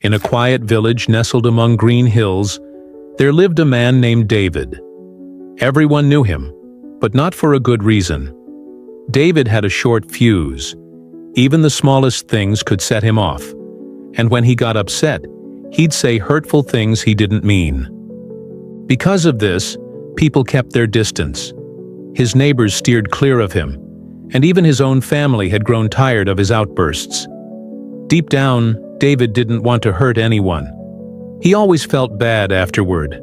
In a quiet village nestled among green hills, there lived a man named David. Everyone knew him, but not for a good reason. David had a short fuse. Even the smallest things could set him off, and when he got upset, he'd say hurtful things he didn't mean. Because of this, people kept their distance. His neighbors steered clear of him, and even his own family had grown tired of his outbursts. Deep down, David didn't want to hurt anyone. He always felt bad afterward.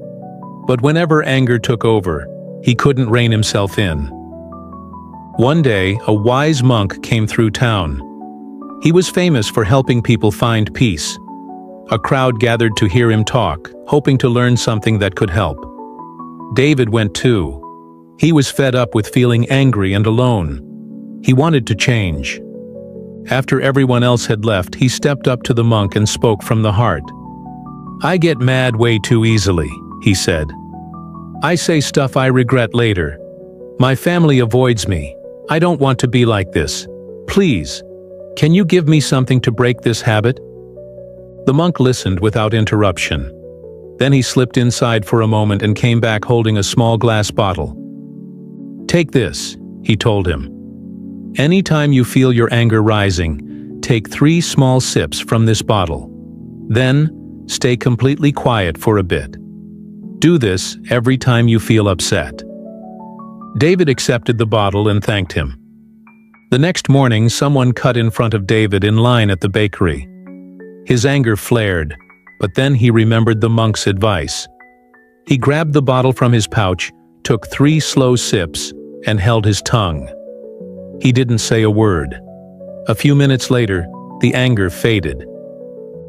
But whenever anger took over, he couldn't rein himself in. One day, a wise monk came through town. He was famous for helping people find peace. A crowd gathered to hear him talk, hoping to learn something that could help. David went too. He was fed up with feeling angry and alone. He wanted to change. After everyone else had left, he stepped up to the monk and spoke from the heart. "I get mad way too easily," he said. "I say stuff I regret later. My family avoids me. I don't want to be like this. Please, can you give me something to break this habit?" The monk listened without interruption. Then he slipped inside for a moment and came back holding a small glass bottle. "Take this," he told him. "Anytime you feel your anger rising, take 3 small sips from this bottle. Then, stay completely quiet for a bit. Do this every time you feel upset." David accepted the bottle and thanked him. The next morning, someone cut in front of David in line at the bakery. His anger flared, but then he remembered the monk's advice. He grabbed the bottle from his pouch, took 3 slow sips, and held his tongue. He didn't say a word. A few minutes later, the anger faded.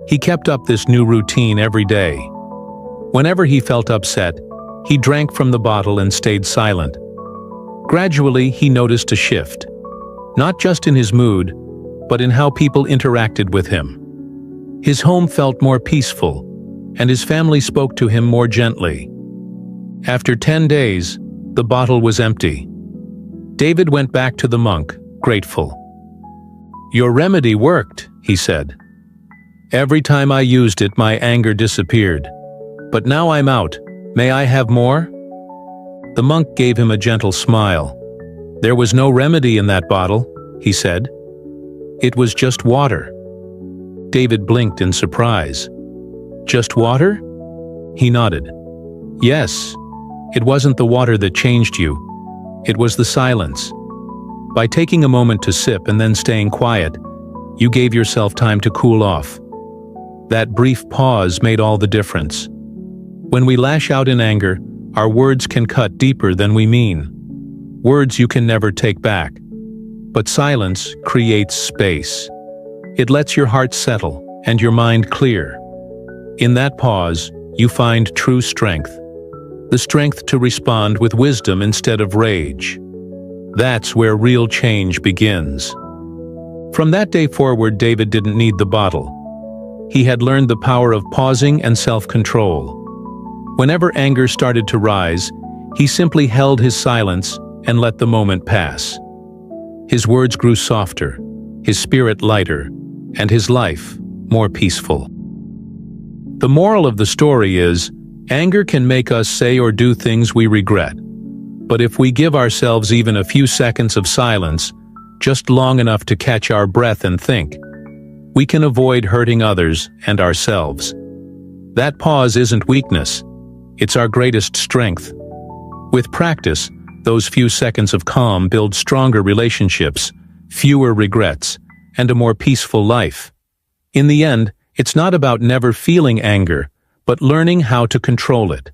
He kept up this new routine every day. Whenever he felt upset, he drank from the bottle and stayed silent. Gradually, he noticed a shift, not just in his mood, but in how people interacted with him. His home felt more peaceful, and his family spoke to him more gently. After 10 days, the bottle was empty. David went back to the monk, grateful. "Your remedy worked," he said. "Every time I used it, my anger disappeared. But now I'm out. May I have more?" The monk gave him a gentle smile. "There was no remedy in that bottle," he said. "It was just water." David blinked in surprise. "Just water?" He nodded. "Yes, it wasn't the water that changed you. It was the silence. By taking a moment to sip and then staying quiet, you gave yourself time to cool off. That brief pause made all the difference. When we lash out in anger, our words can cut deeper than we mean. Words you can never take back. But silence creates space. It lets your heart settle and your mind clear. In that pause, you find true strength. The strength to respond with wisdom instead of rage. That's where real change begins. From that day forward, David didn't need the bottle. He had learned the power of pausing and self-control. Whenever anger started to rise, he simply held his silence and let the moment pass. His words grew softer, his spirit lighter, and his life more peaceful. The moral of the story is, anger can make us say or do things we regret. But if we give ourselves even a few seconds of silence, just long enough to catch our breath and think, we can avoid hurting others and ourselves. That pause isn't weakness. It's our greatest strength. With practice, those few seconds of calm build stronger relationships, fewer regrets, and a more peaceful life. In the end, it's not about never feeling anger, but learning how to control it.